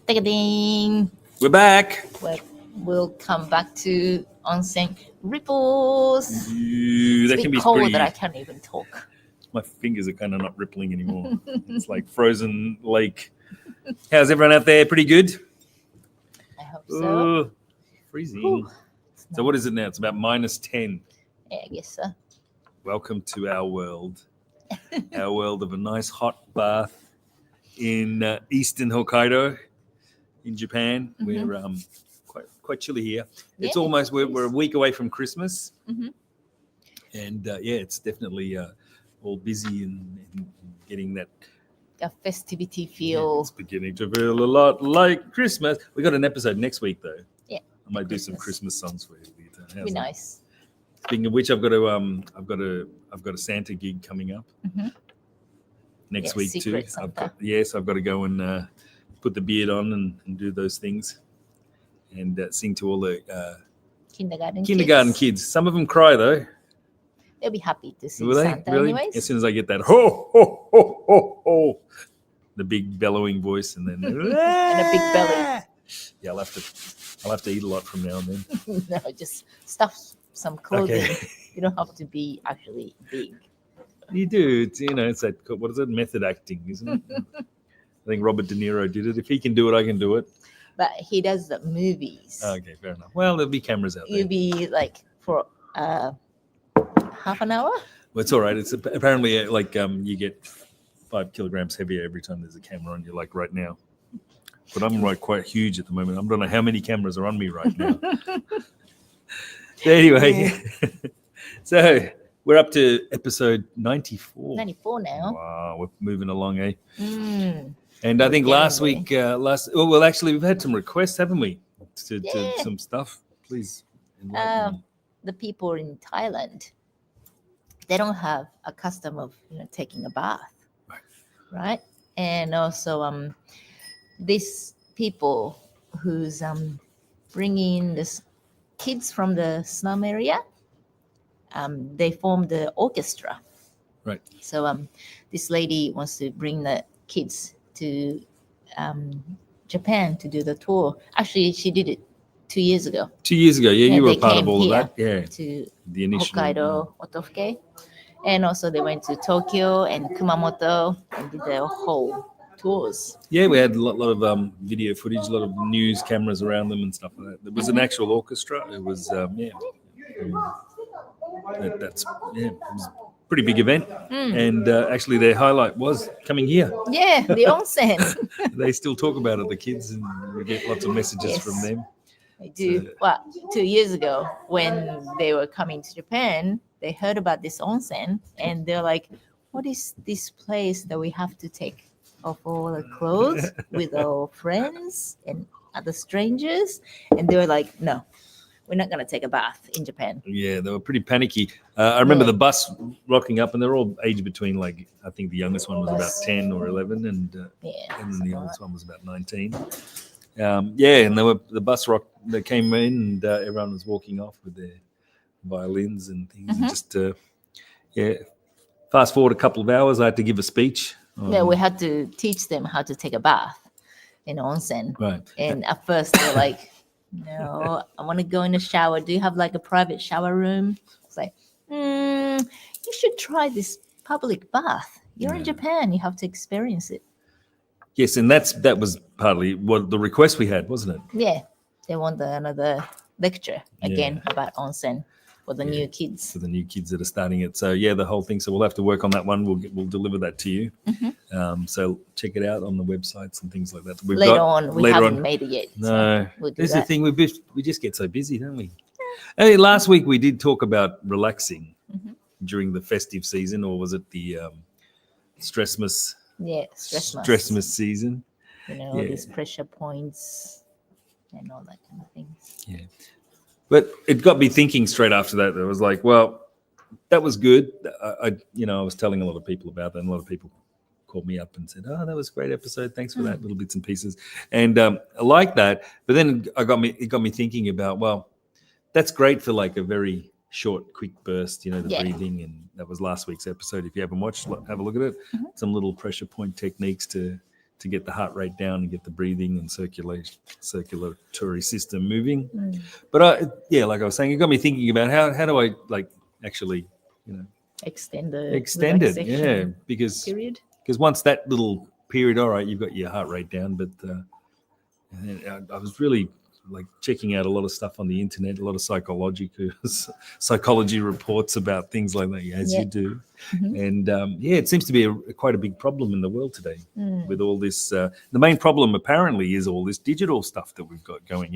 Ding. We're back. We'll come back to Onsen Ripples. Ooh, that It's a can bit be cold pretty. that I can't even talk. My fingers are kind of not rippling anymore. It's like frozen lake. How's everyone out there? Pretty good? I hope so. Ooh, freezing. Whew. So what is it now? It's about -10. Yeah, I guess so. Welcome to our world. Our world of a nice hot bath in eastern Hokkaido in Japan. Mhm. We're quite chilly here. It's Yeah, almost it we're a is. week away from Christmas, Mhm. and it's definitely all busy and getting that. A festivity Yeah, feel. it's beginning to feel a lot like Christmas. We got an episode next week though. Yeah, I might do some Christmas. Christmas songs for you. Be nice. Speaking of which, I've got a Santa gig coming up Mhm. next Yeah, week too. Secret Santa. I've got to go and put the beard on and do those things and sing to all the Kindergarten kids. Some of them cry though. They'll be happy to see Will they? Santa Really? anyways. As soon as I get that ho ho ho ho ho, the big bellowing voice, and then And a big belly. Yeah, I'll have to eat a lot from now and then. No, just stuff some clothing. Okay. You don't have to be actually big. You do. It's that, what is it? Method acting, isn't it? I think Robert De Niro did it. If he can do it, I can do it. But he does the movies. Okay, fair enough. Well, there'll be cameras out there. You'll be like for half an hour. Well, it's all right. It's apparently you get 5 kilograms heavier every time there's a camera on you, like right now. But I'm quite huge at the moment. I don't know how many cameras are on me right now. Anyway, so we're up to episode 94. 94 now. Wow, we're moving along, eh? And I think We're last getting week, actually, we've had some requests, haven't we? To Yeah. some stuff. Please enlighten me. The people in Thailand, they don't have a custom of taking a bath, right? And also these people who's bringing this kids from the slum area, they form the orchestra. Right. So this lady wants to bring the kids to Japan to do the tour. Actually, she did it 2 years ago 2 years ago, yeah, you were they a part came of all of here that. Yeah, to the initial. Hokkaido, Otofuke. And also they went to Tokyo and Kumamoto and did their whole tours. Yeah, we had a lot of video footage, a lot of news cameras around them and stuff like that. There was an actual orchestra. It was, it was a pretty big event. And actually their highlight was coming here. Yeah, the onsen. They still talk about it, the kids, and we get lots of messages Yes. from them. They do. Well, 2 years ago when they were coming to Japan, they heard about this onsen and they're like, what is this place that we have to take off all the clothes with our friends and other strangers? And they were like, no, we're not going to take a bath in Japan. Yeah, they were pretty panicky. I remember Yeah. the bus rocking up, and they're all aged between, like, I think the youngest one was about 10 or 11, and Yeah. then the something oldest like one was about 19. And the bus rock. They came in, and everyone was walking off with their violins and things. And just fast forward a couple of hours, I had to give a speech. Yeah, we had to teach them how to take a bath in onsen. Right. And at first they're like, no, I want to go in the shower. Do you have like a private shower room? It's like, you should try this public bath. You're in Japan. You have to experience it. Yes, and that was partly what the request we had, wasn't it? Yeah. They want another lecture again about onsen for the new kids. For the new kids that are starting it. So the whole thing. So we'll have to work on that one. We'll deliver that to you. So check it out on the websites and things like that. We haven't made it yet. No, So we'll do this is that. the thing. We just get so busy, don't we? Hey, last week we did talk about relaxing during the festive season, or was it the Stressmas? Yeah, Stressmas. Stressmas season. These pressure points and all that kind of thing. Yeah. But it got me thinking straight after that. It was like, well, that was good. I was telling a lot of people about that, and a lot of people called me up and said, "Oh, that was a great episode. Thanks for that, little bits and pieces." And I like that. But then it got me thinking about, well, that's great for like a very short, quick burst, the breathing. And that was last week's episode. If you haven't watched, have a look at it. Some little pressure point techniques to to get the heart rate down and get the breathing and circulatory system moving. But like I was saying, it got me thinking about how do I like actually, Extend the extend it? Yeah, relaxation because period. once that little period, all right, you've got your heart rate down, but I was really like checking out a lot of stuff on the internet, a lot of psychology reports about things like that, as you do. And it seems to be quite a big problem in the world today with all this. The main problem apparently is all this digital stuff that we've got going,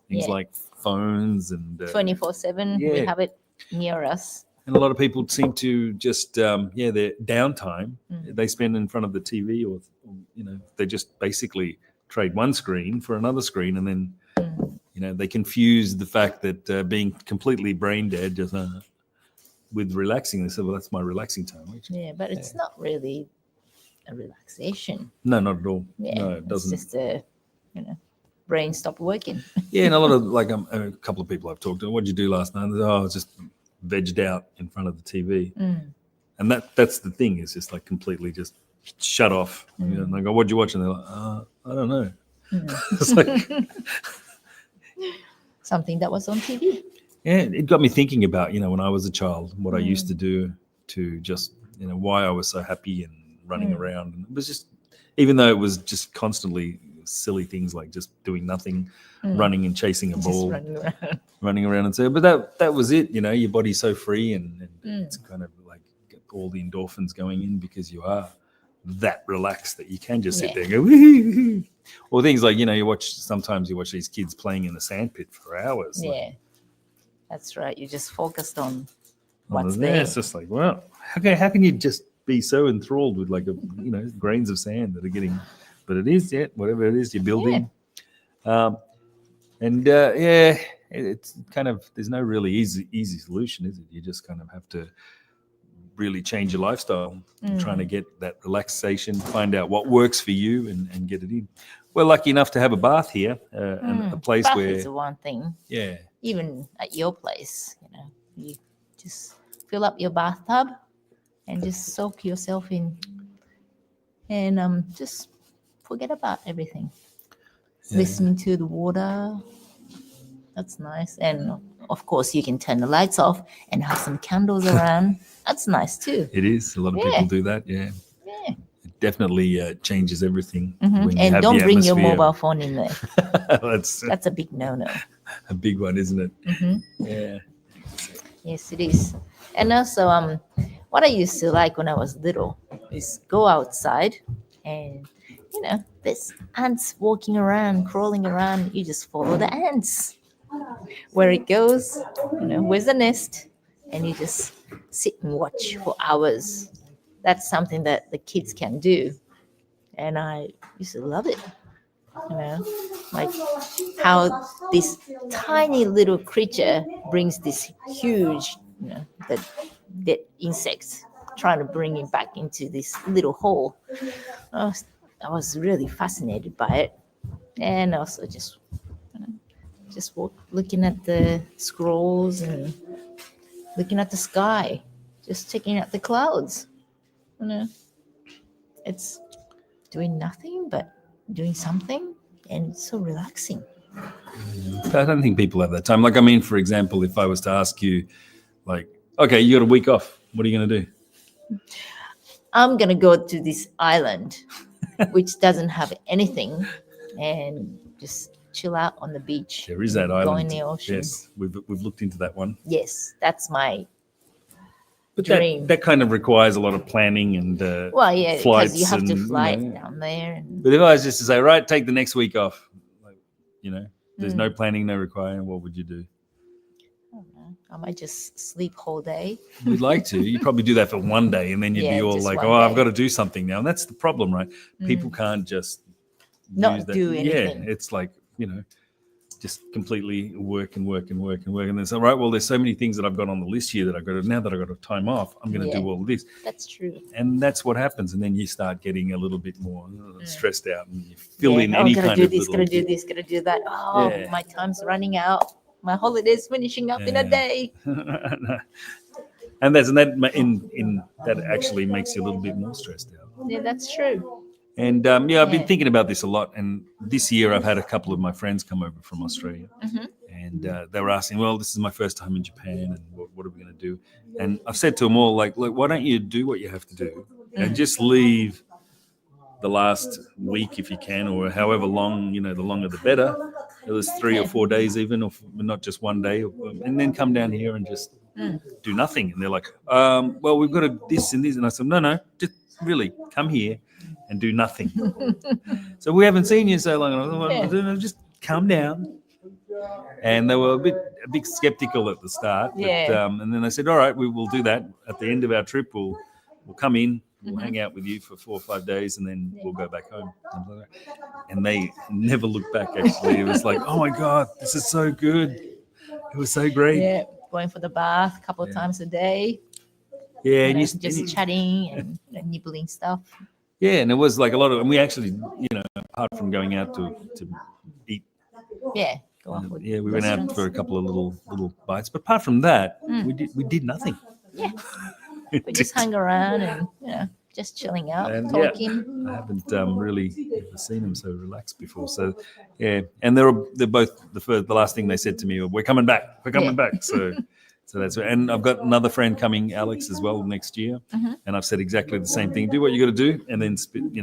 things like phones and 24/7, we have it near us. And a lot of people seem to just, their downtime, they spend in front of the TV or they just basically trade one screen for another screen, and then they confuse the fact that being completely brain dead just with relaxing. They say, well, that's my relaxing time. But it's not really a relaxation. No, not at all. Yeah, no, it doesn't. It's just brain stopped working. And a lot of a couple of people I've talked to, what did you do last night? I was just vegged out in front of the TV, and that's the thing. It's just like completely just shut off. And I go, "What'd you watch?" And they're like, "I don't know." It's like something that was on TV. Yeah, it got me thinking about when I was a child, what I used to do to just why I was so happy and running around. And it was just, even though it was just constantly silly things like just doing nothing, running and chasing a ball, running around and so. But that was it. Your body's so free and it's kind of like get all the endorphins going in because you are that relaxed that you can just sit there and go woo-hoo-hoo. Or things like sometimes you watch these kids playing in the sandpit for hours. That's right. You just focused on what's there. It's just like, well, how can you just be so enthralled with like grains of sand that are getting, but it is whatever it is you're building. It's kind of, there's no really easy solution, is it? You just kind of have to really change your lifestyle, trying to get that relaxation, find out what works for you and get it in. We're lucky enough to have a bath here, and a place bath where is the one thing. Yeah. Even at your place, you just fill up your bathtub and just soak yourself in, and just forget about everything. Listening to the water, that's nice. And of course, you can turn the lights off and have some candles around. That's nice too. It is. A lot of people do that. Yeah. It definitely changes everything. When you And have don't the bring your atmosphere. mobile phone in there. That's a big no-no. a big one, isn't it? Yeah. Yes, it is. And also, what I used to like when I was little is go outside and, there's ants walking around, crawling around. You just follow the ants. Where it goes, where's the nest? And you just sit and watch for hours. That's something that the kids can do. And I used to love it. Like how this tiny little creature brings this huge, the insects, trying to bring it back into this little hole. I was really fascinated by it. And also just looking at the scrolls and looking at the sky, just checking out the clouds. It's doing nothing but doing something, and it's so relaxing. I don't think people have that time. Like, I mean, for example, if I was to ask you, like, okay, you got a week off, what are you going to do? I'm going to go to this island, which doesn't have anything, and just chill out on the beach. There is that go island. In the ocean. Yes, we've looked into that one. Yes, that's my But dream. that kind of requires a lot of planning and because flights you have to and, fly it down there. But if I was just to say, right, take the next week off, there's no planning, no requirement, what would you do? I don't know. I might just sleep whole day. You'd like to. You'd probably do that for one day, and then you'd be all just like, one oh, I've day. got to do something now. And that's the problem, right? People can't just Not use that. do anything. Yeah, it's like, just completely work and work and work and work. And then say, right, well, there's so many things that I've got on the list here that now that I've got a time off, I'm going to do all of this. That's true. And that's what happens. And then you start getting a little bit more stressed out, and you fill in Oh, any gotta kind do of this, little... gotta do this, gotta do that. Oh, Yeah. my time's running out. My holiday's finishing up in a day. And that actually makes you a little bit more stressed out. Yeah, that's true. And I've been Yeah. thinking about this a lot. And this year I've had a couple of my friends come over from Australia. And they were asking, well, this is my first time in Japan, and what are we going to do? And I've said to them all, like, look, why don't you do what you have to do and just leave the last week if you can, or however long, the longer the better. It was 3 or 4 days even, or not just one day, and then come down here and just do nothing. And they're like, well, we've got this and this. And I said, no, just really come here and do nothing. So we haven't seen you so long. And I said, just come down. And they were a bit skeptical at the start, but and then they said, all right, we will do that. At the end of our trip, we'll come in, we'll hang out with you for 4 or 5 days, and then we'll go back home. And they never looked back, actually. It was like, oh my God, this is so good. It was so great. Yeah, going for the bath a couple of times a day. Yeah, and just chatting and nibbling stuff. Yeah, and it was like a lot of, and we actually, apart from going out to eat. Yeah. We went out for a couple of little bites, but apart from that, we did nothing. Yeah, we just hung around and just chilling out, and talking. I haven't really ever seen them so relaxed before. So and they're both the last thing they said to me, we're coming back. So that's, and I've got another friend coming, Alex, as well next year, and I've said exactly the same thing. Do what you got to do, and then spend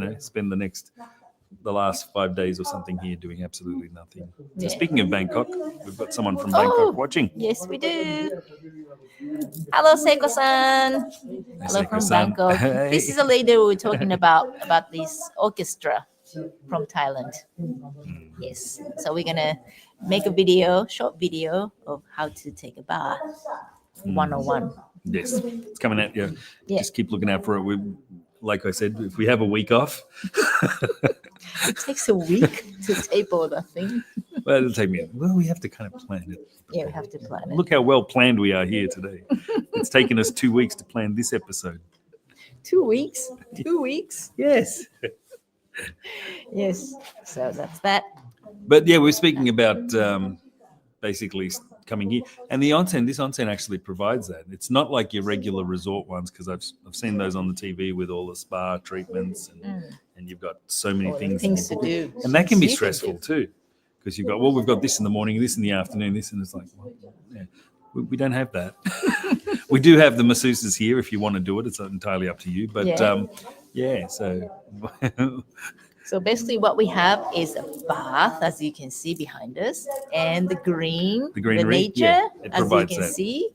the last 5 days or something here doing absolutely nothing. So speaking of Bangkok, we've got someone from Bangkok watching. Yes, we do. Hello, Seiko-san. Hello from Bangkok. Hey. This is a lady we were talking about this orchestra from Thailand. Yes. So we're going to make a short video of how to take a bath 101. Yes, it's coming at you. Yeah. Just keep looking out for it. Like I said, if we have a week off. It takes a week to tape all the thing. Well, it'll take me. Well, we have to kind of plan it. Yeah, we have to plan it. Look how well planned we are here today. It's taken us 2 weeks to plan this episode. 2 weeks? 2 weeks? Yes. Yes. So that's that. But yeah, we're speaking about basically coming here, and this onsen actually provides that. It's not like your regular resort ones, because I've seen those on the TV with all the spa treatments and you've got so many things to do, and that can be stressful too, because you've got, well, we've got this in the morning, this in the afternoon, this, and it's like, well, yeah, we don't have that. We do have the masseuses here if you want to do it. It's entirely up to you, but So basically what we have is a bath, as you can see behind us, and the greenery, the nature, as you can see.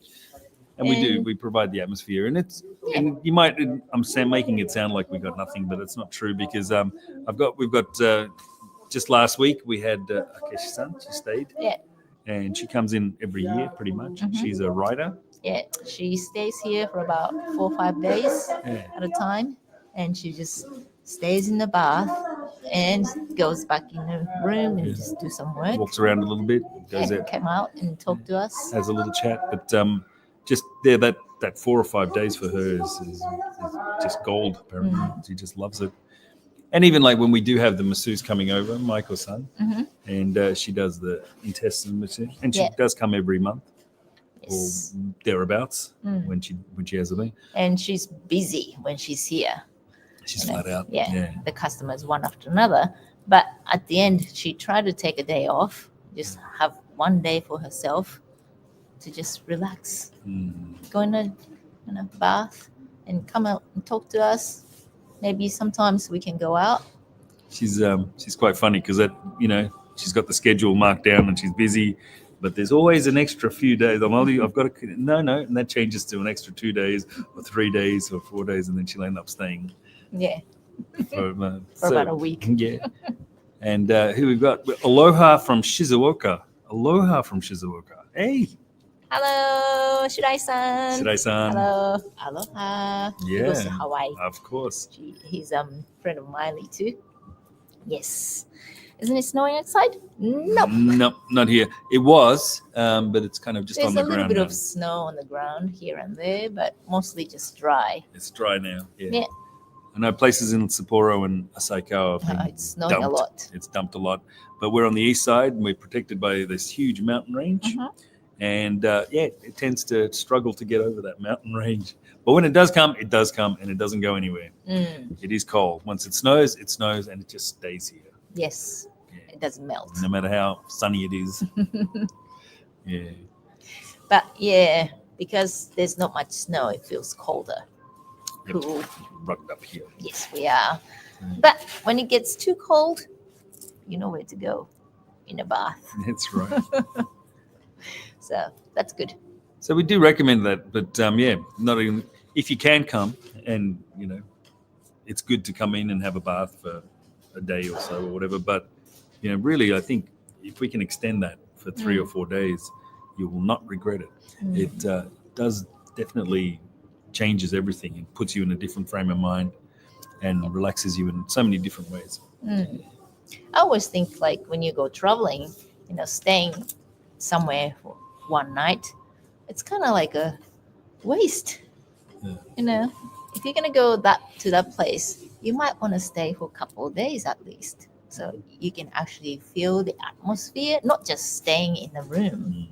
And we provide the atmosphere, and and you might, I'm making it sound like we got nothing, but it's not true, because we've got just last week we had Akeshi-san, she stayed. Yeah. And she comes in every year pretty much. She's a writer. Yeah, she stays here for about 4 or 5 days at a time, and she just stays in the bath and goes back in the room and just do some work. Walks around a little bit, goes out, come out and talk to us. Has a little chat, but just there, that 4 or 5 days for her is just gold. Apparently, she just loves it. And even like when we do have the masseuse coming over, Michael-san, and she does the intestine masseuse, and she does come every month or thereabouts when she has a thing. And she's busy when she's here. She's flat out. Yeah, the customers one after another. But at the end, she tried to take a day off, just have one day for herself to just relax, go in a bath, and come out and talk to us. Maybe sometimes we can go out. She's quite funny, because she's got the schedule marked down and she's busy, but there's always an extra few days. I've got to and that changes to an extra 2 days or 3 days or 4 days, and then she'll end up staying. Yeah. For about a week. Yeah. And who we've got? Aloha from Shizuoka. Hey. Hello, Shirai-san. Hello. Aloha. Yeah. He goes to Hawaii. Of course. He's a friend of Miley too. Yes. Isn't it snowing outside? Nope. Nope, not here. It was, but it's kind of just on the ground. There's a little bit of snow on the ground here and there, but mostly just dry. It's dry now. Yeah. I know places in Sapporo and Asaikawa have it's snowing a lot. It's dumped a lot. But we're on the east side, and we're protected by this huge mountain range. And it tends to struggle to get over that mountain range. But when it does come, and it doesn't go anywhere. It is cold. Once it snows, and it just stays here. Yes, Yeah. it doesn't melt. No matter how sunny it is. Yeah. But yeah, because there's not much snow, it feels colder. Yep. Cool. Rugged up here. Yes, we are. Mm. But when it gets too cold, you know where to go, in a bath. That's right. So that's good. So we do recommend that, but not even if you can come, and it's good to come in and have a bath for a day or so or whatever. But really, I think if we can extend that for 3 or 4 days, you will not regret it. It does definitely changes everything and puts you in a different frame of mind and relaxes you in so many different ways. I always think like when you go traveling, staying somewhere for one night, it's kind of like a waste. Yeah. If you're gonna go to that place, you might want to stay for a couple of days at least, so you can actually feel the atmosphere, not just staying in the room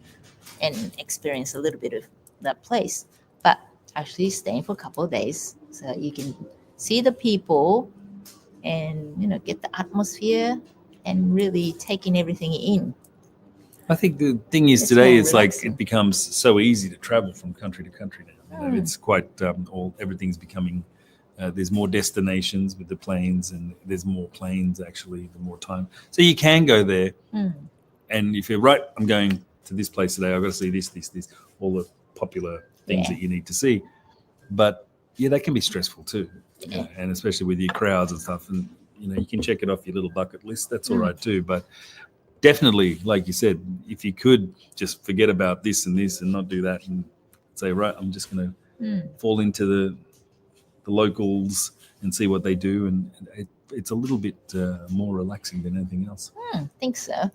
and experience a little bit of that place, but actually staying for a couple of days so you can see the people and get the atmosphere and really taking everything in. I think the thing is It's today, more it's like relaxing. it becomes so easy to travel from country to country now. It's quite everything's becoming. There's more destinations with the planes, and there's more planes actually. The more time, so you can go there. And if you're right, I'm going to this place today. I've got to see this, all the popular things Yeah. that you need to see. But that can be stressful too, Yeah. and especially with your crowds and stuff. And you can check it off your little bucket list. That's all right too. But definitely, like you said, if you could just forget about this and not do that, and say, right, I'm just going to fall into the locals and see what they do, and it's a little bit more relaxing than anything else. I think so.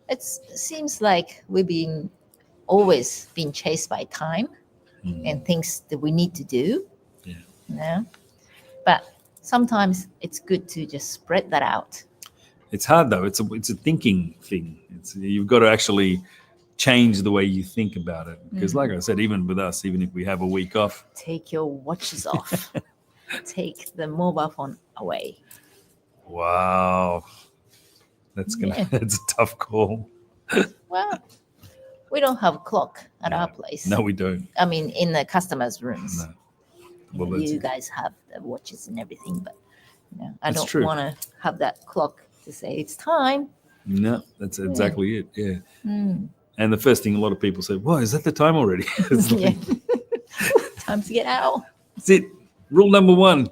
It seems like we've always been chased by time and things that we need to do. Yeah. But sometimes it's good to just spread that out. It's hard though. It's a thinking thing. You've got to actually change the way you think about it, because like I said, even with us, even if we have a week off, Take your watches off. Take the mobile phone away. wow, that's a tough call. Well, we don't have a clock at our place. No, we don't. I mean, in the customers' rooms. No. Well, You guys have the watches and everything, but I That's don't true. want to have that clock to say it's time. No, that's exactly it. Yeah. And the first thing a lot of people say, "Well, is that the time already?" It's like, Time to get out. that's it. Rule number 1: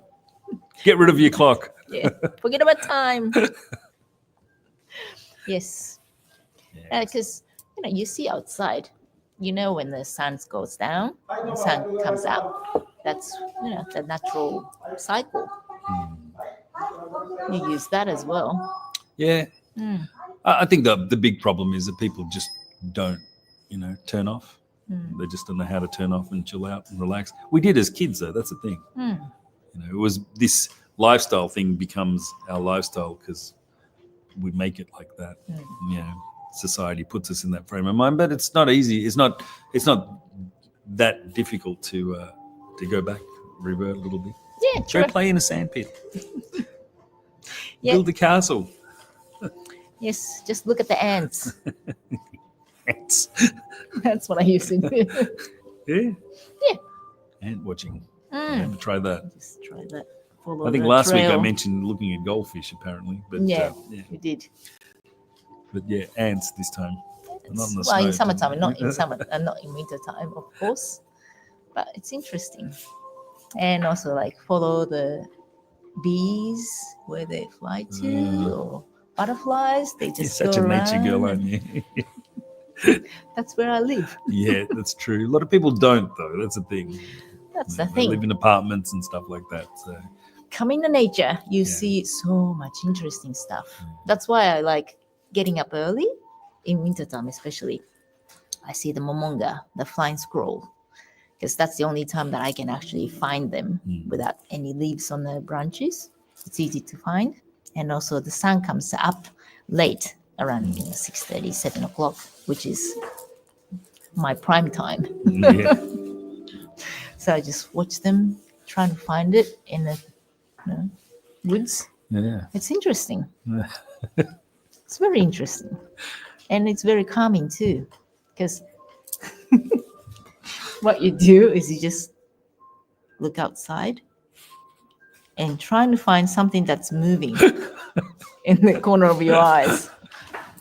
get rid of your clock. Yeah, forget about time. Yes, because you see outside, when the sun goes down, the sun comes out. That's the natural cycle. You use that as well. Yeah. I think the big problem is that people just don't, turn off. They just don't know how to turn off and chill out and relax. We did as kids, though. That's the thing. It was this lifestyle thing becomes our lifestyle because we make it like that. Society puts us in that frame of mind, but it's not easy. It's not that difficult to go back, revert a little bit. Yeah, true. Go play in a sandpit. Yeah. Build a castle. Yes, just look at the ants. Ants. That's what I used to do. Yeah. Yeah. Ant watching. Try that. Just try that. Follow I think the last week I trail. mentioned looking at goldfish, apparently. But We did. But ants this time. Not in the Well, snow. in summertime, not in summer, and not in winter time, of course. But it's interesting, and also like follow the bees where they fly to, or butterflies. They You're just such go a nature around girl, and aren't you? That's where I live. Yeah, that's true. A lot of people don't, though. That's the thing. That's the They thing. live in apartments and stuff like that. So Coming to nature, you Yeah. see so much interesting stuff. That's why I like getting up early in wintertime, especially. I see the momonga, the flying squirrel, because that's the only time that I can actually find them without any leaves on the branches. It's easy to find. And also the sun comes up late, around 6:30, 7 o'clock, which is my prime time. Yeah. So I just watch them trying to find it in the woods. Yeah. It's interesting. It's very interesting. And it's very calming too. Because what you do is you just look outside and trying to find something that's moving in the corner of your eyes.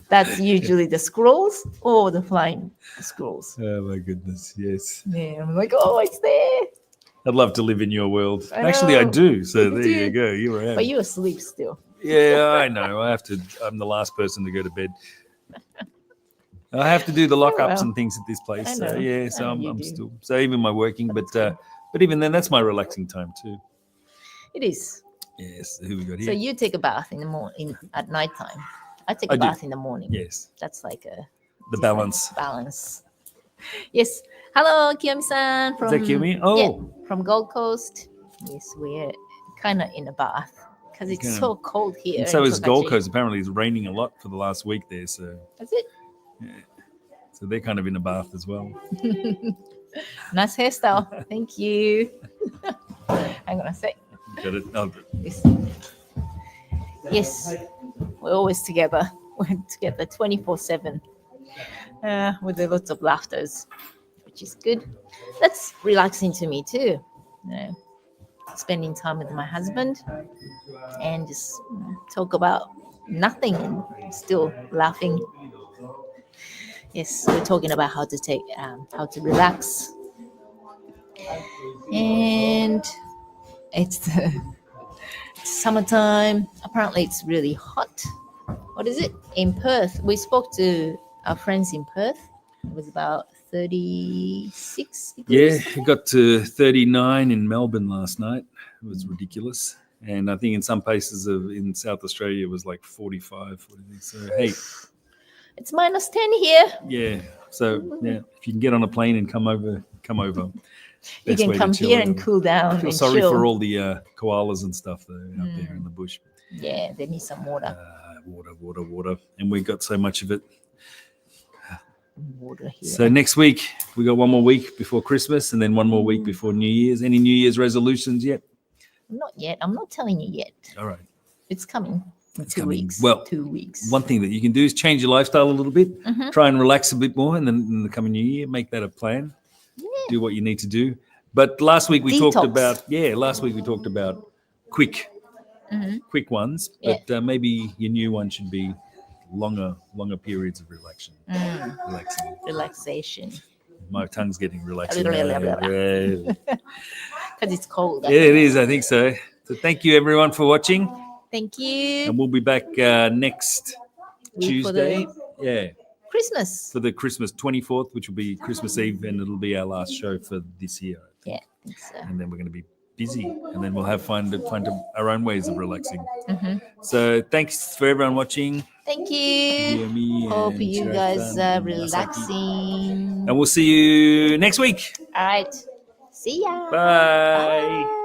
That's usually the squirrels or the flying squirrels. Oh my goodness, yes. Yeah, I'm like, oh, it's there. I'd love to live in your world. I Actually, I know. do. So You there do. you go. You're right. But you're asleep still. Yeah, I know. I'm the last person to go to bed. I have to do the lockups well. and things at this place. I So know. yeah, I so know I'm, you I'm do. still so even my working, but even then, that's my relaxing time too. It is. Yes. Who we got So here? you take a bath in the morning at nighttime. I take I a do. bath in the morning. Yes. That's like a The different balance. Balance. Yes. Hello, Kiyomi-san from Kiyomi? Oh. yeah, from Gold Coast. Yes, we're kind of in a bath because it's Okay. so cold here. And so in is Gold Tokachi. Coast. Apparently, it's raining a lot for the last week there. So That's it. so they're kind of in a bath as well. Nice hairstyle. Thank you. Hang on a sec. Got it. Oh, This. Yes, we're always together. We're together 24/7 with a lots of laughters, which is good. That's relaxing to me too. You know, spending time with my husband and just talk about nothing and still laughing. Yes, we're talking about how to relax, and it's the summertime. Apparently, it's really hot. What is it in Perth? We spoke to our friends in Perth. It was about 36 yeah, degrees. it got to 39 in Melbourne last night. It was ridiculous. And I think in some places in South Australia, it was like 45, 46. So, hey, It's minus 10 here. yeah. So, yeah, if you can get on a plane and come over. You Best can way to come chill here out. and cool down I feel and sorry chill. for all the koalas and stuff though out there in the bush. Yeah, they need some water. Water. And we got so much of it. Water here. So next week, we got one more week before Christmas and then one more week before New Year's. Any New Year's resolutions yet? Not yet. I'm not telling you yet. All right. It's coming. In It's 2 coming. weeks. Well, 2 weeks. One thing that you can do is change your lifestyle a little bit. Try and relax a bit more, and then in the coming New Year, make that a plan. Do what you need to do. But last week we talked about quick ones. But maybe your new one should be longer periods of relaxing. Relaxation. My tongue's getting relaxed. Because it's cold. Yeah, it is. I think so. So thank you everyone for watching, Thank you. and we'll be back next Week for Tuesday. the Yeah. Christmas. For the Christmas 24th, which will be Christmas Eve, and it'll be our last show for this year. Yeah, I think so. And then we're going to be busy, and then we'll have find our own ways of relaxing. So thanks for everyone watching. Thank you. Kiyomi Hope and you Shiratan guys are and Masaki. relaxing. And we'll see you next week. All right. See ya. Bye.